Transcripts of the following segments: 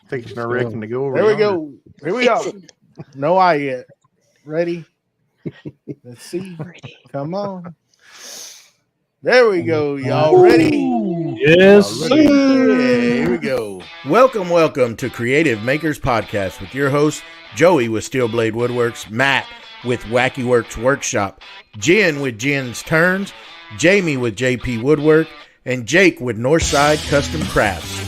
Takes our reckon to go over. There we go. Here we go. No eye yet. Ready? Let's see. Ready. Come on. There we go. Y'all ready? Yes. Y'all ready? Yeah, here we go. Welcome to Creative Makers Podcast with your host, Joey with Steel Blade Woodworks, Matt with Wacky Works Workshop, Jen with Jen's Turns, Jamie with JP Woodwork, and Jake with Northside Custom Crafts.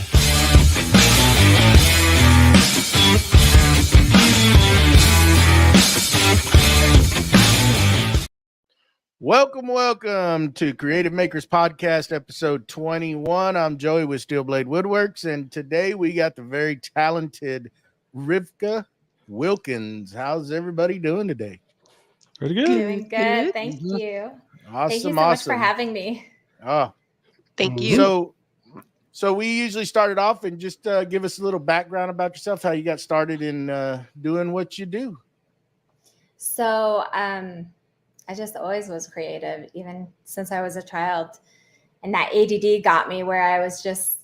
Welcome to Creative Makers Podcast, episode 21. I'm Joey with Steel Blade Woodworks, and today we got the very talented Rivka Wilkins. How's everybody doing today? Pretty good. Doing good. Thank you. Awesome, Thank you so much for having me. Oh, thank you. So we usually started off and just give us a little background about yourself, how you got started in doing what you do. So, I just always was creative, even since I was a child. And that ADD got me where I was just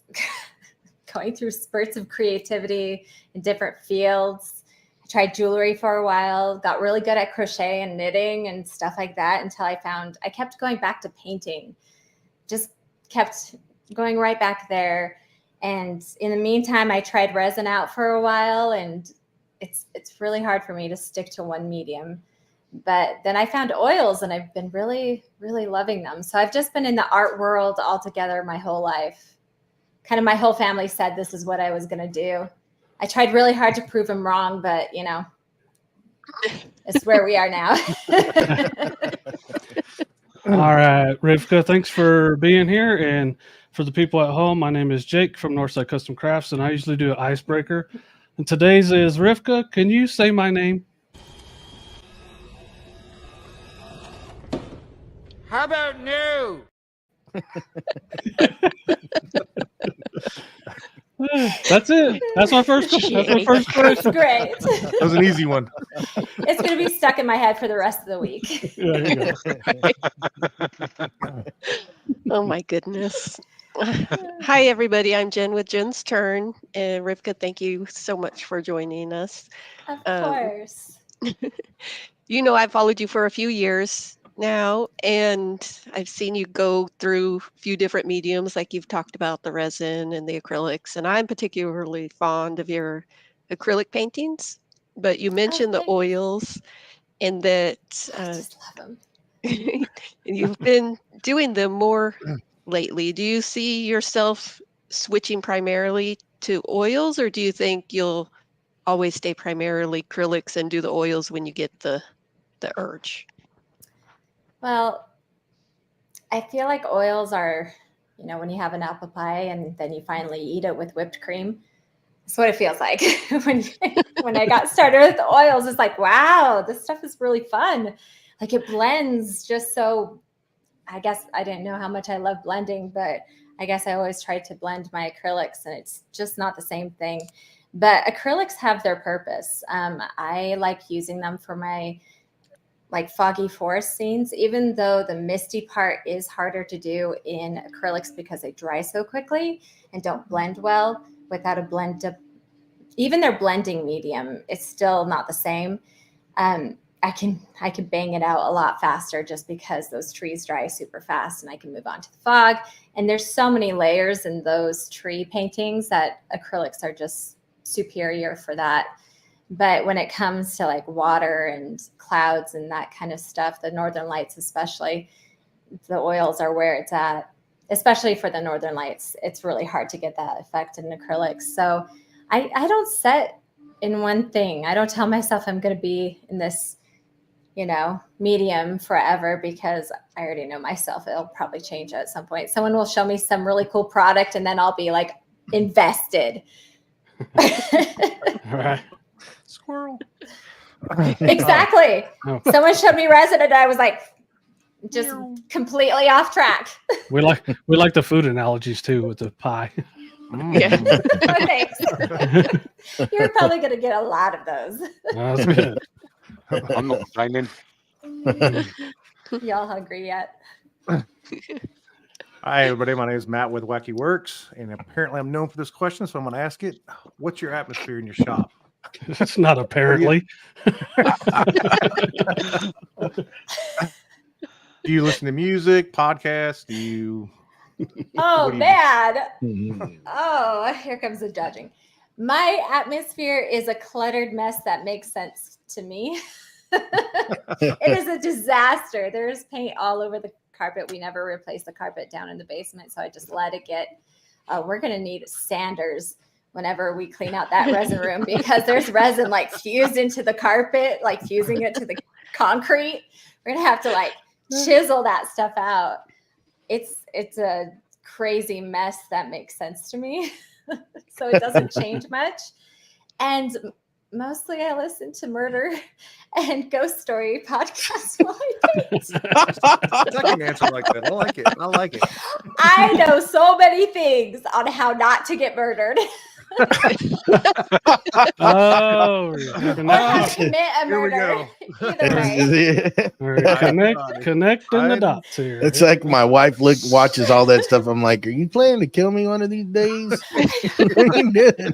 going through spurts of creativity in different fields. I tried jewelry for a while, got really good at crochet and knitting and stuff like that until I kept going back to painting, just kept going right back there. And in the meantime, I tried resin out for a while, and it's really hard for me to stick to one medium. But then I found oils, and I've been really, really loving them. So I've just been in the art world altogether my whole life. Kind of my whole family said this is what I was going to do. I tried really hard to prove them wrong, but, you know, it's where we are now. All right, Rivka, thanks for being here. And for the people at home, my name is Jake from Northside Custom Crafts, and I usually do an icebreaker. And today's is Rivka. Can you say my name? How about no? That's it. That's my first question. That's my first question. Great. That was an easy one. It's going to be stuck in my head for the rest of the week. There you go. Oh my goodness. Hi everybody, I'm Jen with Jen's Turn, and Rivka, thank you so much for joining us. Of course. You know, I've followed you for a few years now, and I've seen you go through a few different mediums, like you've talked about the resin and the acrylics, and I'm particularly fond of your acrylic paintings, but you mentioned the oils and that I just love them. you've been doing them more lately. Do you see yourself switching primarily to oils, or do you think you'll always stay primarily acrylics and do the oils when you get the urge? Well, I feel like oils are, you know, when you have an apple pie and then you finally eat it with whipped cream. That's what it feels like when I got started with the oils. It's like, wow, this stuff is really fun. Like it blends just so. I guess I didn't know how much I love blending, but I guess I always tried to blend my acrylics, and it's just not the same thing. But acrylics have their purpose. I like using them for my foggy forest scenes, even though the misty part is harder to do in acrylics because they dry so quickly and don't blend well without a blend up. Even their blending medium, it's still not the same. I can bang it out a lot faster just because those trees dry super fast and I can move on to the fog. And there's so many layers in those tree paintings that acrylics are just superior for that. But when it comes to like water and clouds and that kind of stuff, the northern lights especially, the oils are where it's at, especially for the northern lights. It's really hard to get that effect in acrylics. So I don't set in one thing. I don't tell myself I'm going to be in this, you know, medium forever, because I already know myself. It'll probably change at some point. Someone will show me some really cool product and then I'll be like invested. All right. Squirrel. Exactly. Oh. Someone showed me resin and I was like, just completely off track. We like the food analogies too with the pie. Yeah. Thanks. You're probably going to get a lot of those. That's good. I'm not complaining. Y'all hungry yet? Hi, everybody. My name is Matt with Wacky Works, and apparently I'm known for this question, so I'm going to ask it. What's your atmosphere in your shop? It's not apparently. Do you listen to music, podcasts? Do you? Oh, What do you do? man. Oh, here comes the judging. My atmosphere is a cluttered mess that makes sense to me. It is a disaster. There's paint all over the carpet. We never replaced the carpet down in the basement, so I just let it get. We're going to need sanders whenever we clean out that resin room because there's resin like fused into the carpet, like fusing it to the concrete. We're going to have to like chisel that stuff out. It's a crazy mess that makes sense to me. So it doesn't change much. And mostly I listen to murder and ghost story podcasts while I paint. I can answer like that. I like it. I like it. I know so many things on how not to get murdered. Oh, Or how to commit a Here we murder. go. Either way. all right, connecting the dots here. It's like my wife watches all that stuff. I'm like, are you planning to kill me one of these days? What are you doing?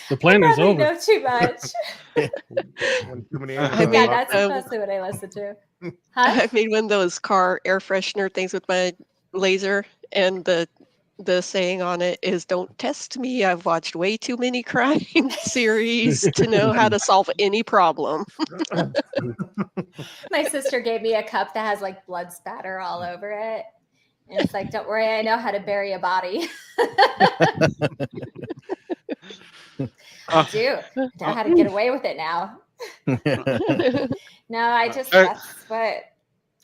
The plan is Probably over. know too much. When too many I mean, Yeah, that's um, mostly what I listen to. Huh? I made one of those car air freshener things with my laser, and the saying on it is, "Don't test me. I've watched way too many crime series to know how to solve any problem." My sister gave me a cup that has like blood spatter all over it. And it's like, don't worry, I know how to bury a body. I do. I know how to get away with it now. No, that's what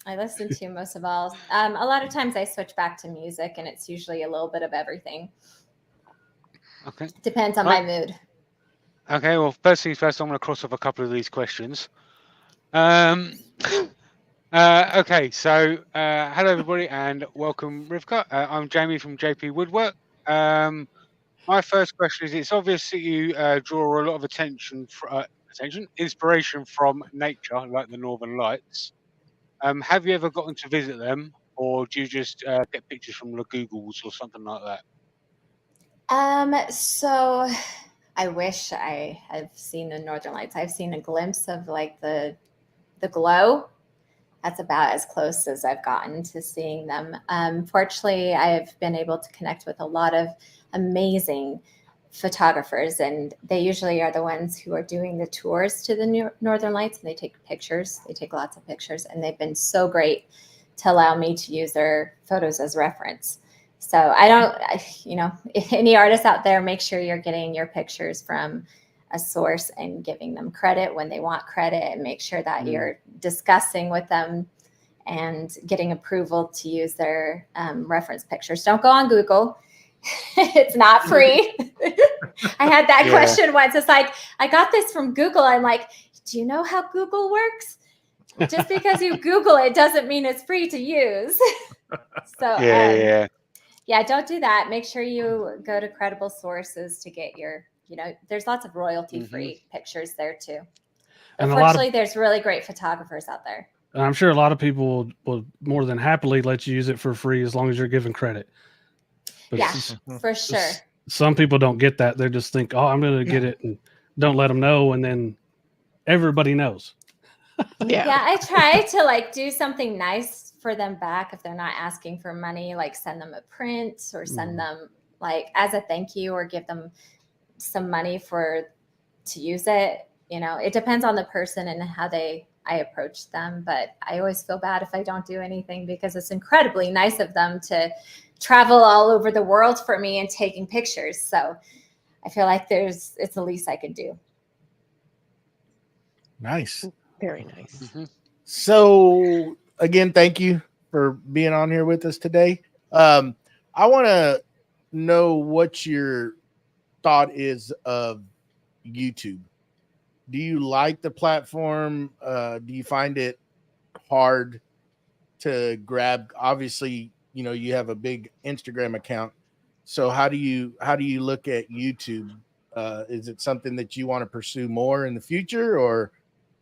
I listen to most of all. A lot of times I switch back to music and it's usually a little bit of everything. Okay. Depends on my mood. Okay. Well, first things first, I'm going to cross off a couple of these questions. Okay. So, hello everybody, and welcome, Rivka. I'm Jamie from JP Woodwork. My first question is: it's obvious that you draw a lot of inspiration from nature, like the Northern Lights. Have you ever gotten to visit them, or do you just get pictures from the Googles or something like that? So I wish I had seen the Northern Lights. I've seen a glimpse of like the glow. That's about as close as I've gotten to seeing them. Fortunately, I've been able to connect with a lot of amazing photographers, and they usually are the ones who are doing the tours to the Northern Lights, and they take pictures. They take lots of pictures, and they've been so great to allow me to use their photos as reference. So if any artists out there, make sure you're getting your pictures from a source and giving them credit when they want credit, and make sure that you're discussing with them and getting approval to use their reference pictures. Don't go on Google. It's not free. I had that question once. It's like, I got this from Google. I'm like, do you know how Google works? Just because you Google it doesn't mean it's free to use. So don't do that. Make sure you go to credible sources to get your, there's lots of royalty-free pictures there too. And unfortunately, there's really great photographers out there. And I'm sure a lot of people will more than happily let you use it for free as long as you're giving credit. But for sure. Some people don't get that. They just think, oh, I'm going to get it, and don't let them know. And then everybody knows. Yeah, I try to do something nice for them back if they're not asking for money, like send them a print or send them as a thank you, or give them some money to use it. It depends on the person and how I approach them, but I always feel bad if I don't do anything, because it's incredibly nice of them to travel all over the world for me and taking pictures. So I feel like it's the least I could do. Nice. Very nice. So again, thank you for being on here with us today. I want to know what your thought is of YouTube. Do you like the platform? Do you find it hard to grab? Obviously, you have a big Instagram account. So how do you look at YouTube? Is it something that you want to pursue more in the future, or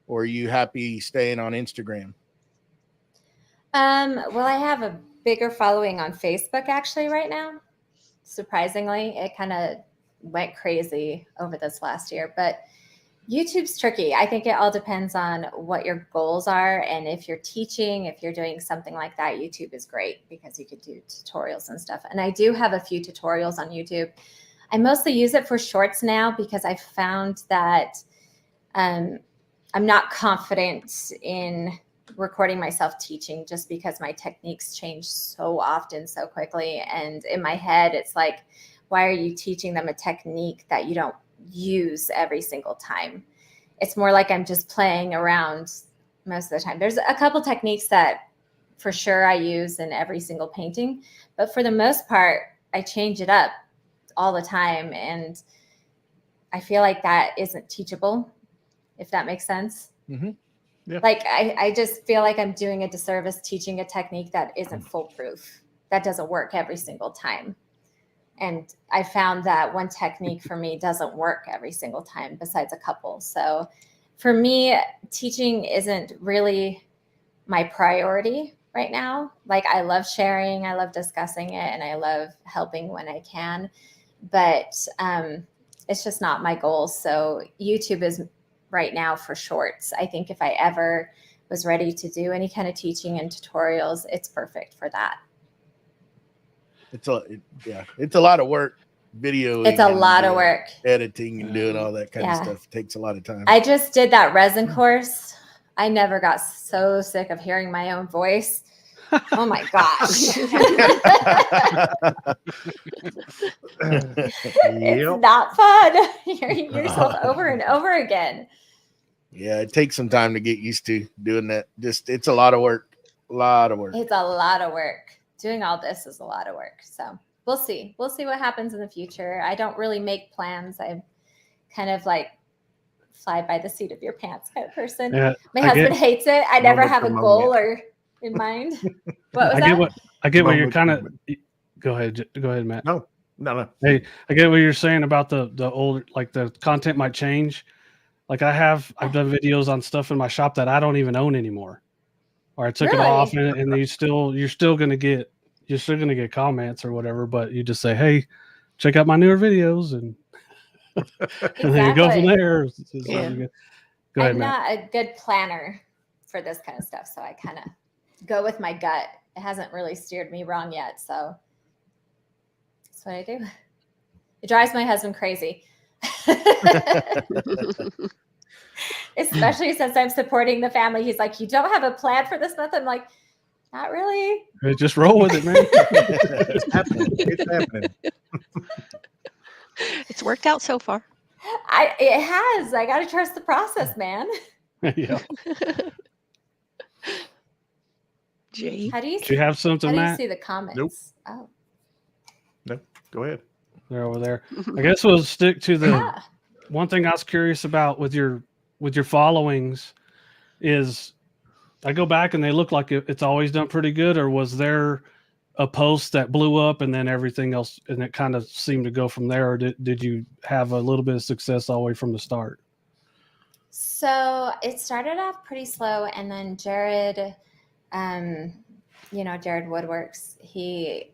are you happy staying on Instagram? Well, I have a bigger following on Facebook actually right now. Surprisingly, it kind of went crazy over this last year, but YouTube's tricky. I think it all depends on what your goals are. And if you're teaching, if you're doing something like that, YouTube is great because you could do tutorials and stuff. And I do have a few tutorials on YouTube. I mostly use it for shorts now because I found that I'm not confident in recording myself teaching just because my techniques change so often, so quickly. And in my head, it's like, why are you teaching them a technique that you don't use every single time? It's more like I'm just playing around most of the time. There's a couple techniques that for sure I use in every single painting, but for the most part, I change it up all the time. And I feel like that isn't teachable, if that makes sense. Mm-hmm. Yeah. Like I just feel like I'm doing a disservice teaching a technique that isn't foolproof. That doesn't work every single time. And I found that one technique for me doesn't work every single time besides a couple. So for me, teaching isn't really my priority right now. Like I love sharing, I love discussing it, and I love helping when I can, but it's just not my goal. So YouTube is right now for shorts. I think if I ever was ready to do any kind of teaching and tutorials, it's perfect for that. It's a lot of work. Video. It's a lot of work. Editing and doing all that kind of stuff. It takes a lot of time. I just did that resin course. I never got so sick of hearing my own voice. Oh my gosh. It's not fun hearing yourself over and over again. Yeah, it takes some time to get used to doing that. It's a lot of work. A lot of work. It's a lot of work. Doing all this is a lot of work. So we'll see. We'll see what happens in the future. I don't really make plans. I'm kind of like fly by the seat of your pants kind of person. Yeah, my husband hates it. I never have a goal or in mind. What was that? I get what you're kind of. Go ahead, Matt. No. Hey, I get what you're saying about the old, like the content might change. Like I've done videos on stuff in my shop that I don't even own anymore, or I took it off, and you're still gonna get comments or whatever, but you just say, hey, check out my newer videos, and and then you go from there. Go ahead, I'm Matt. not a good planner for this kind of stuff, so I kind of go with my gut. It hasn't really steered me wrong yet, so that's what I do. It drives my husband crazy. Especially since I'm supporting the family. He's like, you don't have a plan for this month? I'm like, not really. Hey, just roll with it, man. It's happening. It's happening. It's worked out so far. It has. I got to trust the process, man. Yeah. Jay, How do you Do you have something, how do you Matt? see the comments? Nope. Oh, No, go ahead. They're over there. I guess we'll stick to the yeah. one thing I was curious about with your followings is I go back and they look like it's always done pretty good, or was there a post that blew up and then everything else and it kind of seemed to go from there, or did you have a little bit of success all the way from the start? So it started off pretty slow, and then Jared, Jared Woodworks, he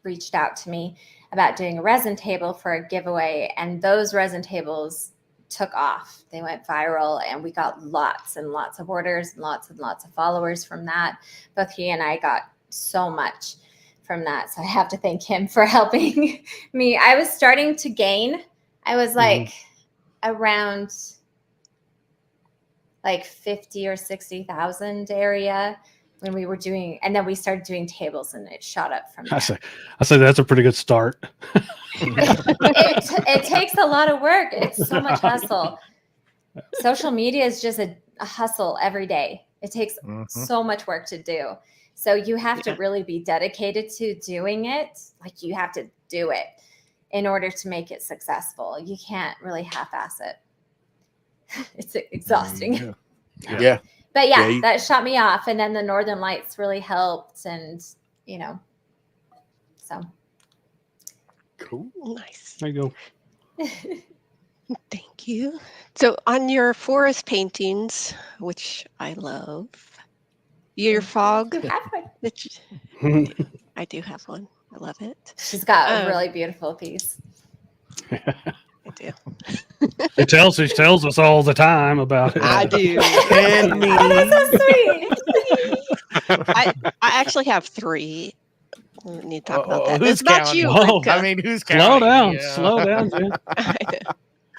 reached out to me about doing a resin table for a giveaway, and those resin tables took off. They went viral, and we got lots and lots of orders and lots of followers from that. Both he and I got so much from that, so I have to thank him for helping me. I was starting to gain. I was like around like 50 or 60,000 area when we were doing, and then we started doing tables, and it shot up from there. I say that's a pretty good start. It takes a lot of work. It's so much hustle. Social media is just a hustle every day. It takes so much work to do. So you have to really be dedicated to doing it. Like you have to do it in order to make it successful. You can't really half-ass it. It's exhausting. Yeah. But yeah, that shot me off. And then the Northern Lights really helped. And, so. Cool. nice. There you go. Thank you. So on your forest paintings, which I love, your fog, You have one. I do have one. I love it. She's got a really beautiful piece. I do. She tells us all the time about it. I do. And me. That's so sweet. I actually have 3. We need to talk about that. Who's It's about counting? you, Whoa. Rivka. I mean, who's counting? Slow down, Jen.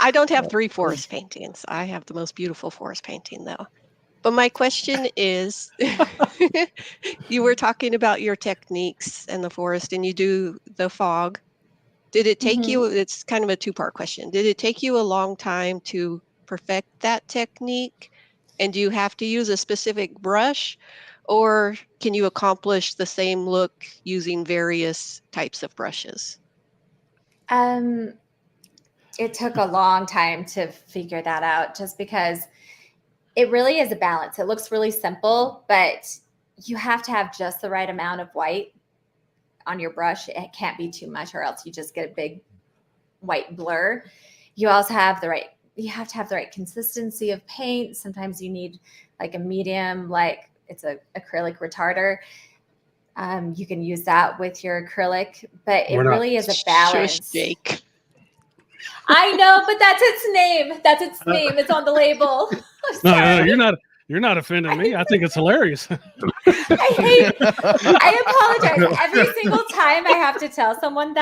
I don't have 3 forest paintings. I have the most beautiful forest painting, though. But my question is, you were talking about your techniques in the forest, and you do the fog. Did it take you? It's kind of a 2-part question. Did it take you a long time to perfect that technique? And do you have to use a specific brush, or can you accomplish the same look using various types of brushes? It took a long time to figure that out, just because it really is a balance. It looks really simple, but you have to have just the right amount of white on your brush. It can't be too much, or else you just get a big white blur. You also have you have to have the right consistency of paint. Sometimes you need like a medium, like it's a acrylic retarder. You can use that with your acrylic, but it really is a balance. Shush, Jake. I know, but that's its name. That's its name. It's on the label. No, you're not offending me. I think it's hilarious. I apologize. Every single time I have to tell someone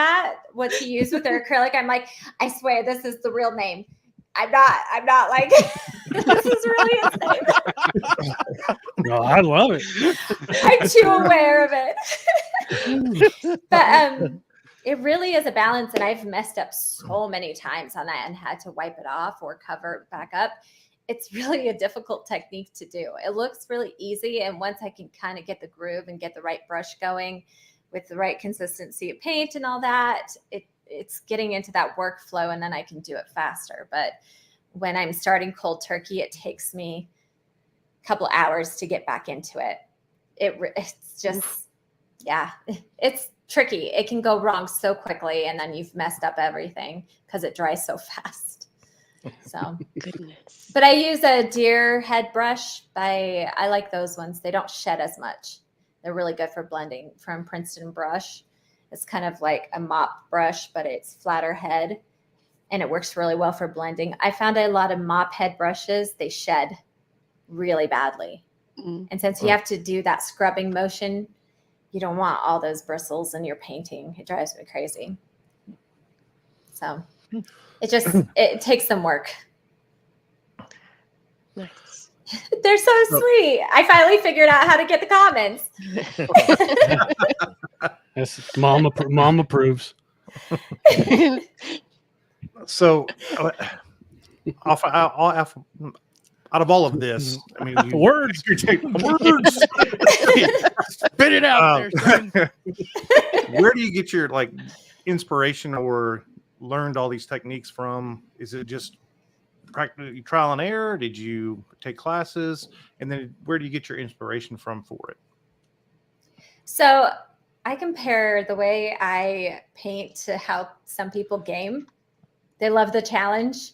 what to use with their acrylic, I'm like, I swear this is the real name. I'm not like this is really its name. No, I love it. I'm too aware of it. But it really is a balance, and I've messed up so many times on that and had to wipe it off or cover it back up. It's really a difficult technique to do. It looks really easy, and once I can kind of get the groove and get the right brush going with the right consistency of paint and all that, it's getting into that workflow, and then I can do it faster. But when I'm starting cold turkey, it takes me a couple hours to get back into it. It's just, yeah, it's tricky. It can go wrong so quickly, and then you've messed up everything because it dries so fast. So, Goodness. but I use a deer head brush. I like those ones. They don't shed as much. They're really good for blending, from Princeton Brush. It's kind of like a mop brush, but it's flatter head, and it works really well for blending. I found a lot of mop head brushes, they shed really badly. And since you have to do that scrubbing motion, you don't want all those bristles in your painting. It drives me crazy. So it takes some work. Nice. They're so sweet. I finally figured out how to get the comments. Yes, mom approves. So, out of all of this, I mean, Words. Words. Spit it out there, son. where do you get your inspiration or learned all these techniques from? Is it just practically trial and error? Did you take classes? And then where do you get your inspiration from for it? So I compare the way I paint to how some people game. They love the challenge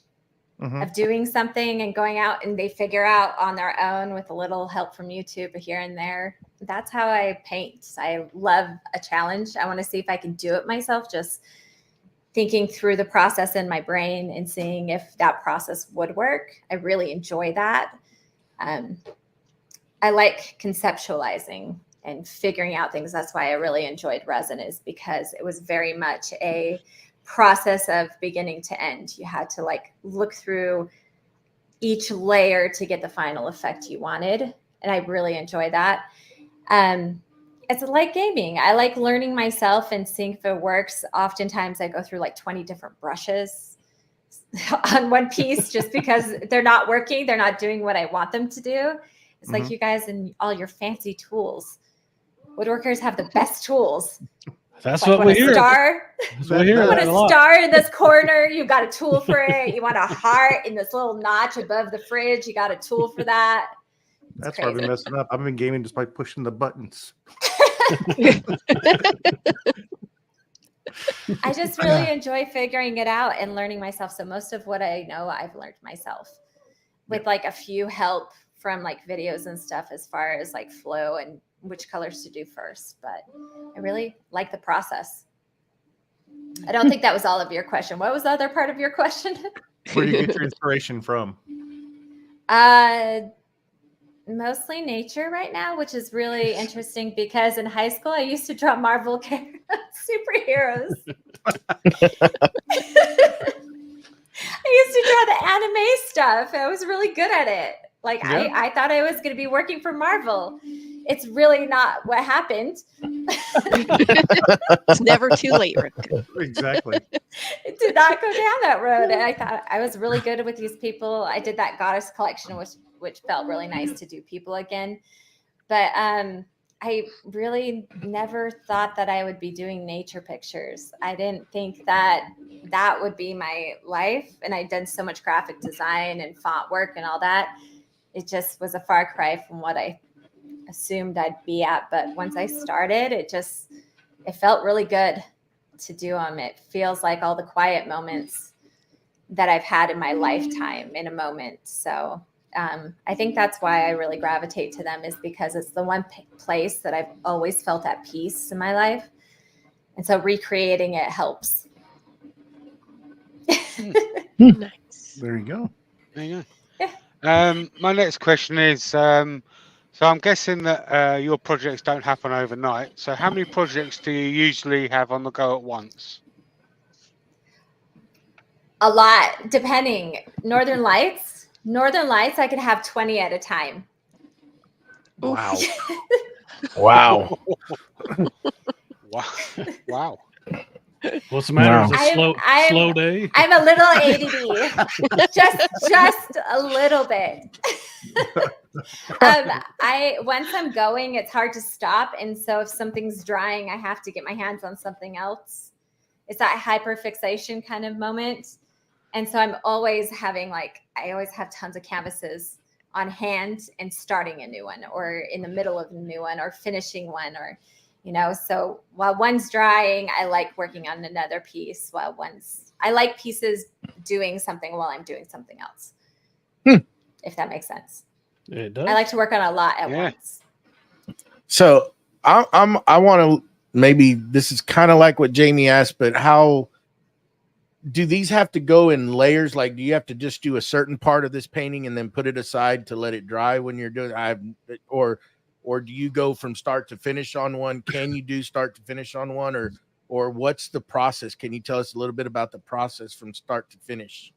of doing something and going out, and they figure out on their own with a little help from YouTube here and there. That's how I paint. I love a challenge. I want to see if I can do it myself, just thinking through the process in my brain and seeing if that process would work. I really enjoy that. I like conceptualizing and figuring out things. That's why I really enjoyed resin, is because it was very much a process of beginning to end. You had to look through each layer to get the final effect you wanted. And I really enjoy that. It's like gaming. I like learning myself and seeing if it works. Oftentimes I go through 20 different brushes on one piece just because they're not working. They're not doing what I want them to do. It's like you guys and all your fancy tools. Woodworkers have the best tools. That's what we hear. You want a star in this corner, you got a tool for it. You want a heart in this little notch above the fridge, you got a tool for that. That's why I've been messing up. I've been gaming just by pushing the buttons. I just really enjoy figuring it out and learning myself. So most of what I know, I've learned myself with a few help from videos and stuff as far as flow and which colors to do first. But I really like the process. I don't think that was all of your question. What was the other part of your question? Where do you get your inspiration from? Mostly nature right now, which is really interesting because in high school I used to draw Marvel superheroes. I used to draw the anime stuff. I was really good at it. Like I thought I was going to be working for Marvel. It's really not what happened. It's never too late, Rivka. Exactly. It did not go down that road. And I thought I was really good with these people. I did that goddess collection, which felt really nice to do people again. But I really never thought that I would be doing nature pictures. I didn't think that would be my life. And I'd done so much graphic design and font work and all that. It just was a far cry from what I assumed I'd be at. But once I started, it felt really good to do them. It feels like all the quiet moments that I've had in my lifetime in a moment. So I think that's why I really gravitate to them, is because it's the one place that I've always felt at peace in my life. And so recreating it helps. Nice. There you go. There you go. Yeah. My next question is, so I'm guessing that your projects don't happen overnight. So how many projects do you usually have on the go at once? A lot, depending. Northern Lights, I could have 20 at a time. Wow. Wow. Wow. What's the matter? Wow. Is it slow day? I'm a little ADD, just a little bit. Once I'm going, it's hard to stop, and so if something's drying, I have to get my hands on something else. It's that hyperfixation kind of moment, and so I'm always having I always have tons of canvases on hand and starting a new one, or in the middle of a new one, or finishing one, or so while one's drying, I like working on another piece, I like pieces doing something while I'm doing something else. If that makes sense. It does. I like to work on a lot at once. So I want to, maybe this is kind of like what Jamie asked, but how do these have to go in layers? Like, do you have to just do a certain part of this painting and then put it aside to let it dry when you're doing or do you go from start to finish on one? Can you do start to finish on one, or what's the process? Can you tell us a little bit about the process from start to finish?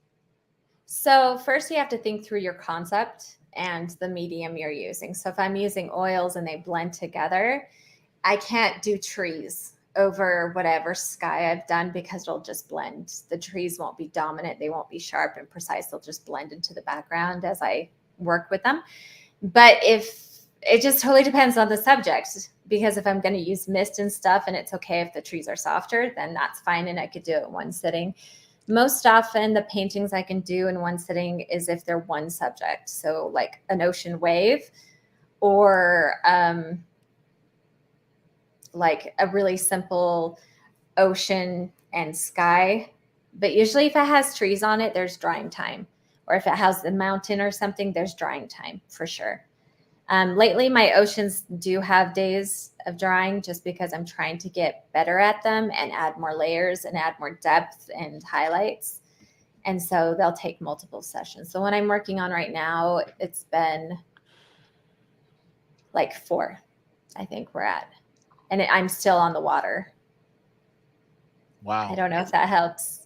So first you have to think through your concept and the medium you're using. So if I'm using oils and they blend together, I can't do trees over whatever sky I've done because it'll just blend. The trees won't be dominant. They won't be sharp and precise. They'll just blend into the background as I work with them. But it just totally depends on the subject, because if I'm going to use mist and stuff and it's okay if the trees are softer, then that's fine. And I could do it in one sitting. Most often the paintings I can do in one sitting is if they're one subject. So like an ocean wave, or like a really simple ocean and sky. But usually if it has trees on it, there's drying time. Or if it has a mountain or something, there's drying time for sure. Lately, my oceans do have days of drying just because I'm trying to get better at them and add more layers and add more depth and highlights. And so they'll take multiple sessions. So what I'm working on right now, it's been like 4, I think we're at. And I'm still on the water. Wow. I don't know if that helps.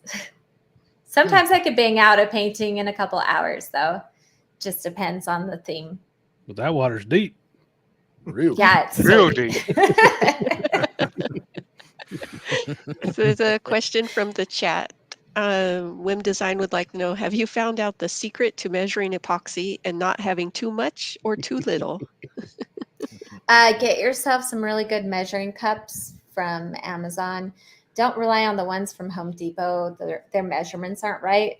Sometimes I could bang out a painting in a couple hours, though. Just depends on the theme. But that water's deep. Real. Yeah, it's Real so deep. So there's a question from the chat. Wim Design would like to know, have you found out the secret to measuring epoxy and not having too much or too little? Get yourself some really good measuring cups from Amazon. Don't rely on the ones from Home Depot. Their measurements aren't right.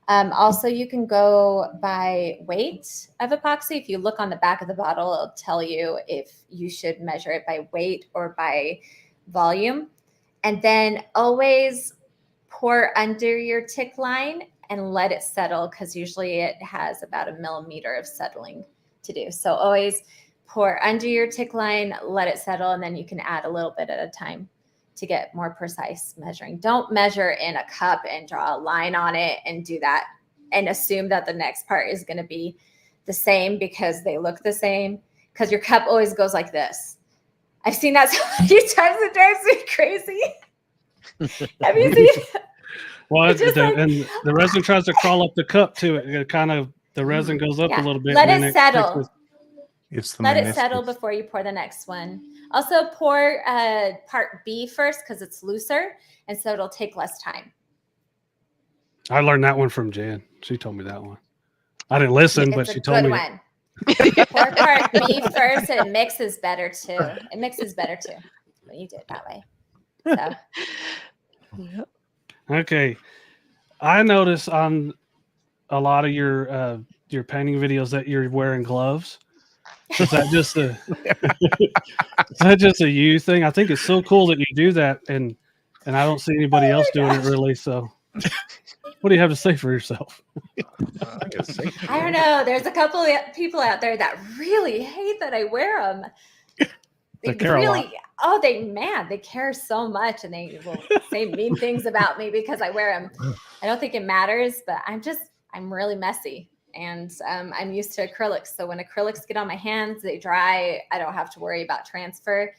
Also, you can go by weight of epoxy. If you look on the back of the bottle, it'll tell you if you should measure it by weight or by volume. And then always pour under your tick line and let it settle, because usually it has about 1 millimeter of settling to do. So always pour under your tick line, let it settle, and then you can add a little bit at a time to get more precise measuring. Don't measure in a cup and draw a line on it and do that and assume that the next part is going to be the same because they look the same, because your cup always goes like this. I've seen that so many times, it drives me crazy. Have you seen it? Well, It's just like- and the resin tries to crawl up the cup to it. It kind of, the resin goes up a little bit. Let and it then settle. fixes- It's the Let it meniscus. settle before you pour the next one. Also pour part B first because it's looser, and so it'll take less time. I learned that one from Jan. She told me that one. I didn't listen, but It's she a told good me. one. Pour part B first, and it mixes better too. It mixes better too when you do it that way. So Yep. Okay. I notice on a lot of your painting videos that you're wearing gloves. Is that just a is that just a you thing? I think it's so cool that you do that, and I don't see anybody else doing it really. So, what do you have to say for yourself? I don't know. There's a couple of people out there that really hate that I wear them. They care a lot. They care so much, and they will say mean things about me because I wear them. I don't think it matters, but I'm really messy, and I'm used to acrylics. So when acrylics get on my hands, they dry. I don't have to worry about transfer.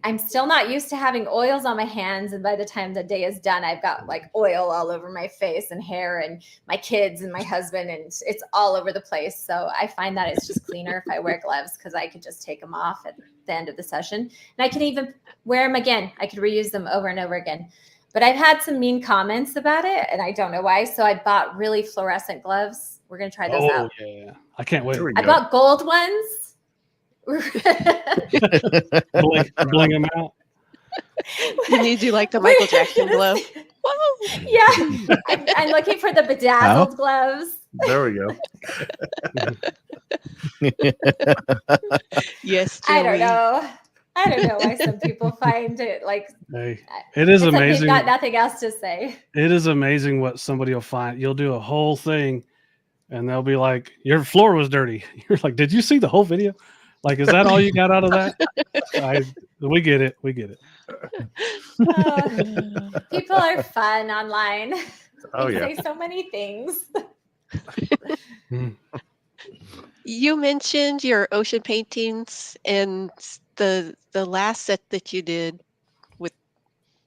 I'm still not used to having oils on my hands, and by the time the day is done, I've got like oil all over my face and hair and my kids and my husband, and it's all over the place. So I find that it's just cleaner if I wear gloves because I could just take them off at the end of the session, and I can even wear them again. I could reuse them over and over again. But I've had some mean comments about it, and I don't know why. So I bought really fluorescent gloves. We're gonna try those out. Yeah, I can't wait. There we I go. bought gold ones. Bling them out. You need to do like the Michael Jackson glove. Whoa. Yeah, I'm looking for the bedazzled gloves. There we go. Yes, I don't Joey. know. I don't know why some people find it like Hey, it is it's like they've amazing. got nothing else to say. It is amazing what somebody will find. You'll do a whole thing, and they'll be like, "Your floor was dirty." You're like, "Did you see the whole video? Like, is that all you got out of that?" We get it. We get it. Oh, people are fun online. Oh They yeah. say so many things. You mentioned your ocean paintings and the last set that you did with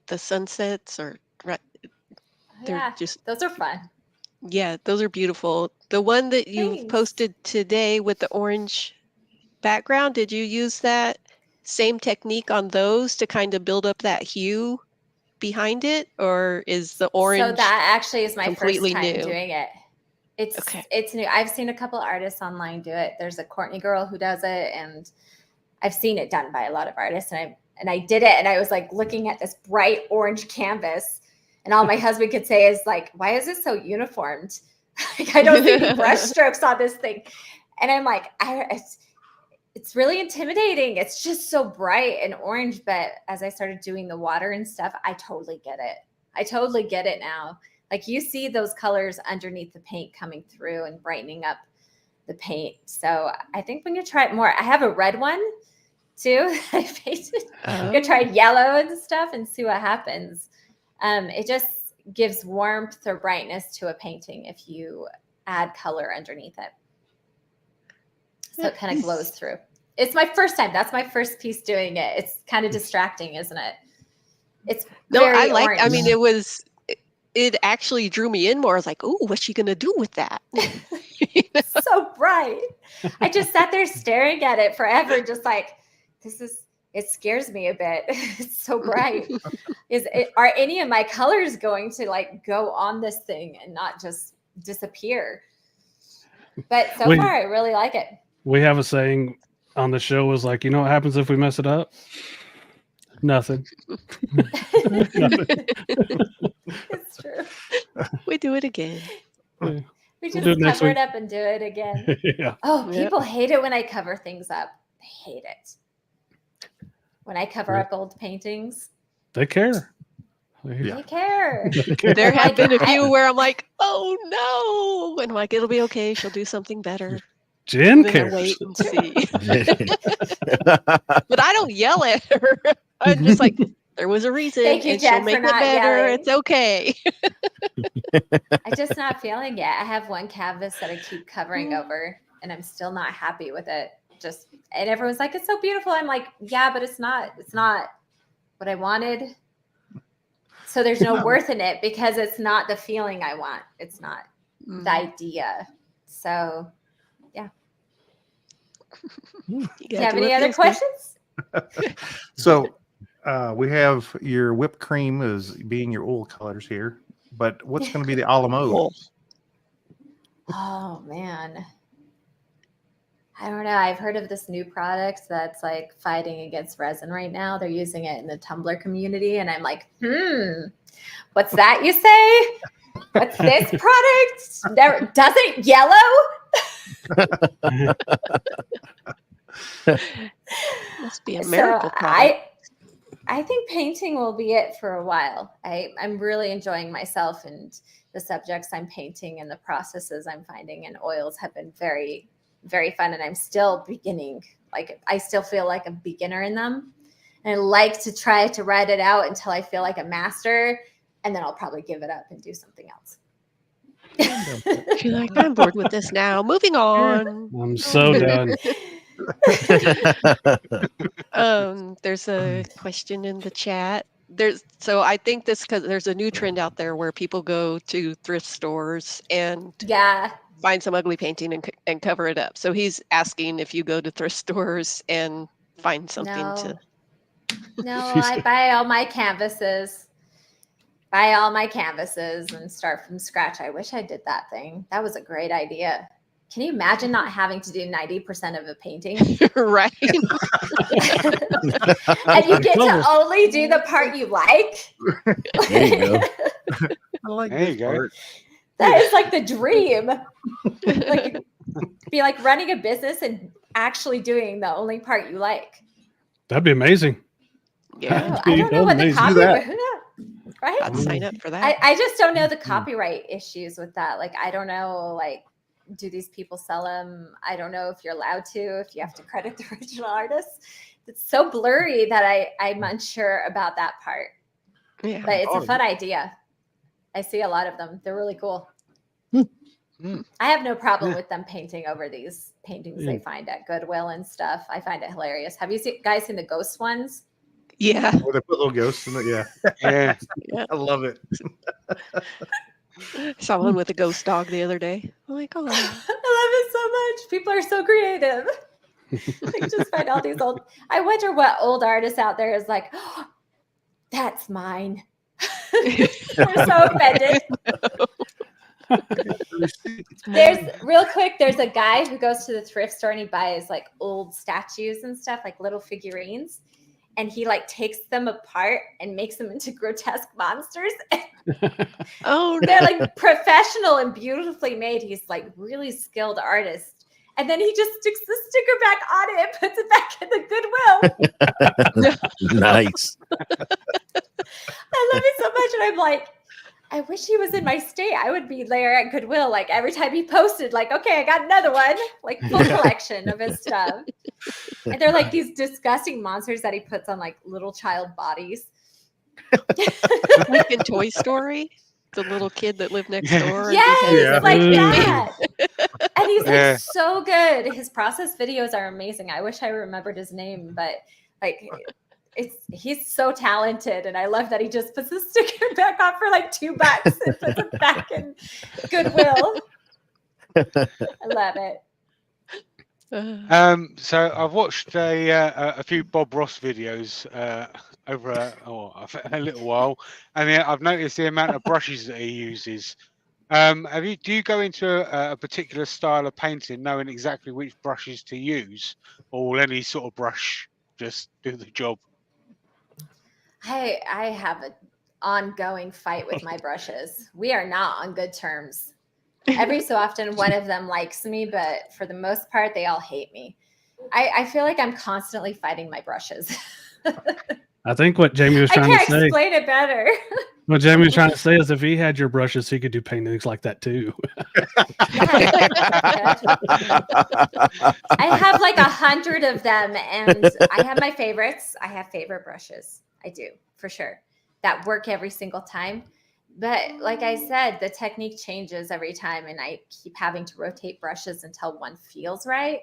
the sunsets, or they're Yeah, just those are fun. yeah, those are beautiful. The one that you Thanks. posted today with the orange background, did you use that same technique on those to kind of build up that hue behind it, or is the orange? So that actually is my completely first time new? doing it. Okay. It's new. I've seen a couple artists online do it. There's a Courtney girl who does it, and I've seen it done by a lot of artists. And I did it, and I was like looking at this bright orange canvas, and all my husband could say is like, "Why is it so uniformed? Like I don't see any brush strokes on this thing." And I'm like, it's really intimidating. It's just so bright and orange. But as I started doing the water and stuff, I totally get it. I totally get it now. Like you see those colors underneath the paint coming through and brightening up the paint. So I think we can try it more. I have a red one too. I painted. I'm gonna try yellow and stuff and see what happens. It just gives warmth or brightness to a painting if you add color underneath it. So it kind of glows through. It's my first time. That's my first piece doing it. It's kind of distracting, isn't it? It's very I like. orange. I mean, it actually drew me in more. I was like, "Ooh, what's she gonna do with that?" So bright. I just sat there staring at it forever, just like it scares me a bit. It's so bright. Are any of my colors going to like go on this thing and not just disappear? But so far I really like it. We have a saying on the show was like, you know what happens if we mess it up? Nothing. It's true. We do it again. We We'll just do it next cover week. it up and do it again. Yeah. Oh, Yeah. people hate it when I cover things up. They hate it. When I cover Yeah. up old paintings, They care. they care. There have been a I- few where I'm like, "Oh no," and I'm like, "It'll be okay. She'll do something better." Jen I'm gonna cares. wait and see. But I don't yell at her. I'm just like, there was a reason, Thank you, and she'll Jen, for make it not better. yelling. It's okay. I'm just not feeling it. I have one canvas that I keep covering over, and I'm still not happy with it. And everyone's like, "It's so beautiful." I'm like, "Yeah, but it's not what I wanted." So there's no worth in it because it's not the feeling I want. It's not the idea. So, yeah. Do you have any other questions? So we have your whipped cream as being your oil colors here, but what's going to be the a la mode? Oh man, I don't know. I've heard of this new product that's like fighting against resin right now. They're using it in the Tumblr community, and I'm like, what's that you say? What's this product? There doesn't yellow. Must be a miracle So product. I think painting will be it for a while. I'm really enjoying myself and the subjects I'm painting and the processes I'm finding, and oils have been very, very fun. And I'm still beginning. Like, I still feel like a beginner in them. And I like to try to ride it out until I feel like a master. And then I'll probably give it up and do something else. She's like, I'm bored with this now. Moving on. I'm so done. There's a question in the chat. So I think this, because there's a new trend out there where people go to thrift stores and Yeah. find some ugly painting and cover it up. So he's asking if you go to thrift stores and find something to. No, I buy all my canvases. And start from scratch. I wish I did that thing. That was a great idea. Can you imagine not having to do 90% of a painting? Right. And you get to only do the part you like. There you go. I like There you go. part. That is like the dream. Like, be like running a business and actually doing the only part you like. That'd be amazing. Yeah. I don't know what the Amazing. copyright. Right? I'd sign up for that. I just don't know the copyright issues with that. Like, I don't know, like, do these people sell them? I don't know if you're allowed to, if you have to credit the original artists. It's so blurry that I'm unsure about that part. Yeah. But it's a fun idea. I see a lot of them. They're really cool. I have no problem with them painting over these paintings they find at Goodwill and stuff. I find it hilarious. Have you guys seen the ghost ones? Yeah. Where they put little ghosts in it. Yeah. Yeah. I love it. Saw one with a ghost dog the other day. I'm like, oh. I love it so much. People are so creative. Like, just find all these old. I wonder what old artist out there is like, oh, that's mine. We're so offended. There's a guy who goes to the thrift store and he buys like old statues and stuff, like little figurines. And he like takes them apart and makes them into grotesque monsters. Oh, They're like professional and beautifully made. He's like really skilled artist. And then he just sticks the sticker back on it and puts it back in the Goodwill. Nice. I love it so much. And I'm like, I wish he was in my state. I would be there at Goodwill. Like every time he posted, like, okay, I got another one, like full collection of his stuff. And they're like these disgusting monsters that he puts on like little child bodies. like in Toy Story, the little kid that lived next door. Yes, like that. And he's like so good. His process videos are amazing. I wish I remembered his name, but like he's so talented, and I love that he just puts the sticker back on for like $2 and puts it back in Goodwill. I love it. So I've watched a few Bob Ross videos over a little while, and I've noticed the amount of brushes that he uses. Do you go into a particular style of painting knowing exactly which brushes to use, or will any sort of brush just do the job? I have an ongoing fight with my brushes. We are not on good terms. Every so often, one of them likes me, but for the most part, they all hate me. I feel like I'm constantly fighting my brushes. I think what Jamie was trying to say. I can't explain it better. What Jamie's trying to say is if he had your brushes, he could do paintings like that too. I have like 100 of them, and I have my favorites. I have favorite brushes. I do, for sure, that work every single time. But like I said, the technique changes every time, and I keep having to rotate brushes until one feels right.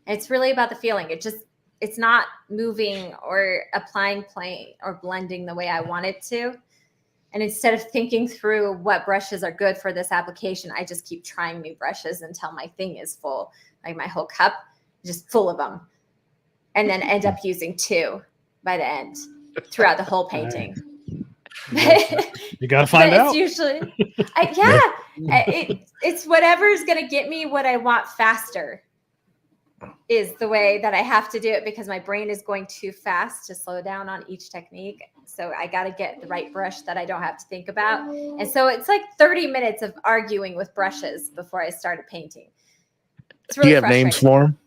And it's really about the feeling. It's not moving or applying paint or blending the way I want it to. And instead of thinking through what brushes are good for this application, I just keep trying new brushes until my thing is full, like my whole cup, just full of them. And then end up using 2 by the end throughout the whole painting. You got to find out. It's usually, it's whatever is going to get me what I want faster is the way that I have to do it, because my brain is going too fast to slow down on each technique. So I got to get the right brush that I don't have to think about. And so it's like 30 minutes of arguing with brushes before I started painting. It's really Do you have names for them?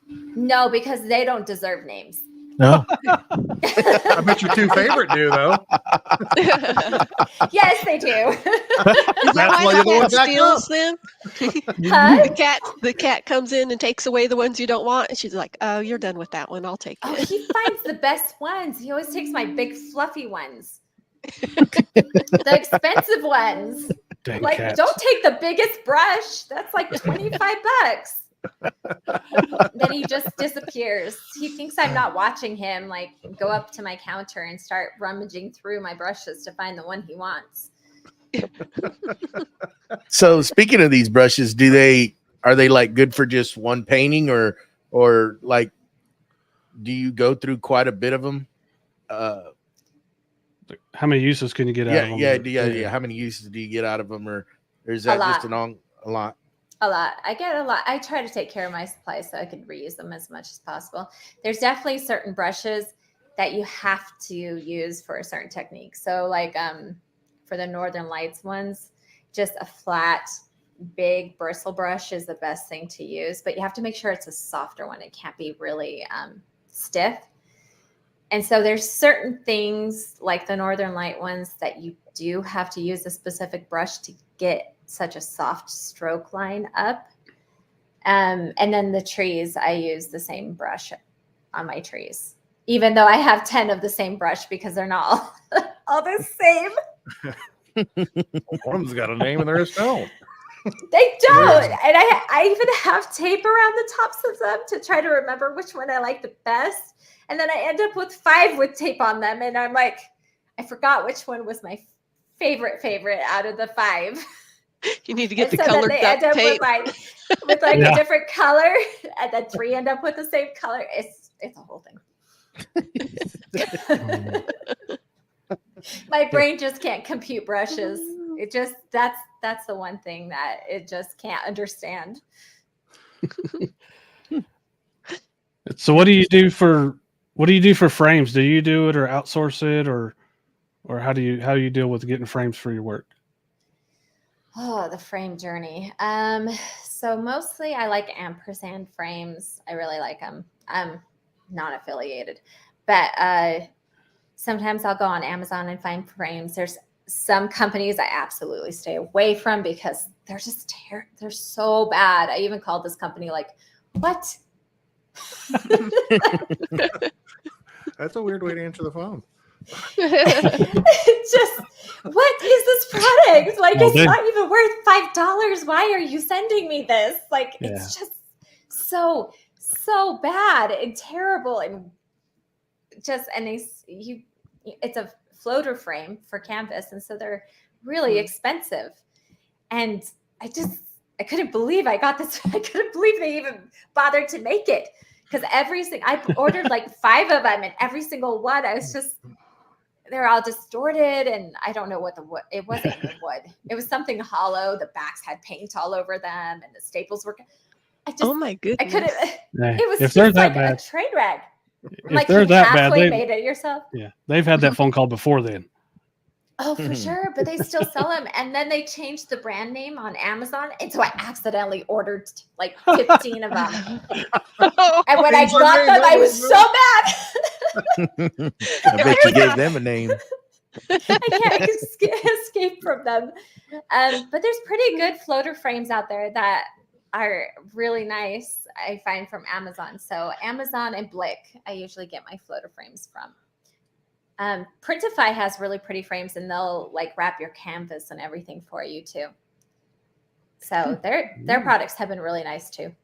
No, because they don't deserve names. No. I bet your 2 favorite do, though. Yes, they do. Is that why the cat steals them? Huh? The cat comes in and takes away the ones you don't want, and she's like, "Oh, you're done with that one. I'll take it." Oh, he finds the best ones. He always takes my big fluffy ones, the expensive ones. Dang Like, cats. don't take the biggest brush. That's like $25. Then he just disappears. He thinks I'm not watching him, like go up to my counter and start rummaging through my brushes to find the one he wants. So speaking of these brushes, are they like good for just one painting, or like do you go through quite a bit of them? How many uses can you get out of them? Yeah. How many uses do you get out of them, or is that just a lot? A lot. I get a lot. I try to take care of my supplies so I can reuse them as much as possible. There's definitely certain brushes that you have to use for a certain technique. So like for the Northern Lights ones, just a flat, big bristle brush is the best thing to use, but you have to make sure it's a softer one. It can't be really stiff. And so there's certain things like the Northern Light ones that you do have to use a specific brush to get such a soft stroke line up. And then the trees, I use the same brush on my trees, even though I have 10 of the same brush because they're not all the same. One of them's got a name and the rest don't. They don't. And I even have tape around the tops of them to try to remember which one I like the best. And then I end up with 5 with tape on them. And I'm like, I forgot which one was my favorite out of the 5. You need to get the colored duct tape. With like a different color, and then 3 end up with the same color. It's a whole thing. My brain just can't compute brushes. It just that's the one thing that it just can't understand. So what do you do for frames? Do you do it or outsource it, or how do you deal with getting frames for your work? Oh, the frame journey. So mostly I like ampersand frames. I really like them. I'm not affiliated, but sometimes I'll go on Amazon and find frames. There's some companies I absolutely stay away from because they're just they're so bad. I even called this company like, what? That's a weird way to answer the phone. Just, what is this product? Like, it's not even worth $5. Why are you sending me this? Like, it's just so bad and terrible, and just, and it's a floater frame for canvas, and so they're really expensive. And I couldn't believe I got this. I couldn't believe they even bothered to make it, because I ordered like 5 of them, and every single one, I was just, they're all distorted, and I don't know what it wasn't even wood. It was something hollow. The backs had paint all over them, and the staples were. Oh my goodness! I couldn't. It was if just like bad, a train wreck. If like they're you that halfway bad, made it yourself. Yeah, they've had that phone call before then. Oh, for sure. But they still sell them. And then they changed the brand name on Amazon. And so I accidentally ordered like 15 of them. And when I got them, I was so mad. I bet you gave them a name. I can't escape from them. But there's pretty good floater frames out there that are really nice, I find, from Amazon. So Amazon and Blick, I usually get my floater frames from. Printify has really pretty frames, and they'll like wrap your canvas and everything for you too. So their products have been really nice too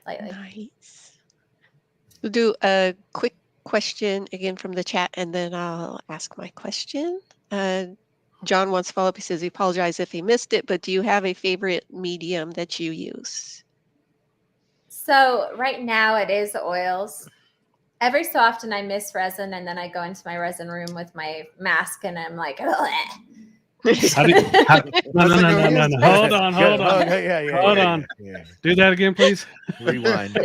lately. Nice. We'll do a quick question again from the chat, and then I'll ask my question. John wants to follow up. He says he apologizes if he missed it, but do you have a favorite medium that you use? So right now it is oils. Every so often I miss resin, and then I go into my resin room with my mask, and I'm like, no. Hold on. Yeah. Hold on. Yeah. Do that again, please. Rewind.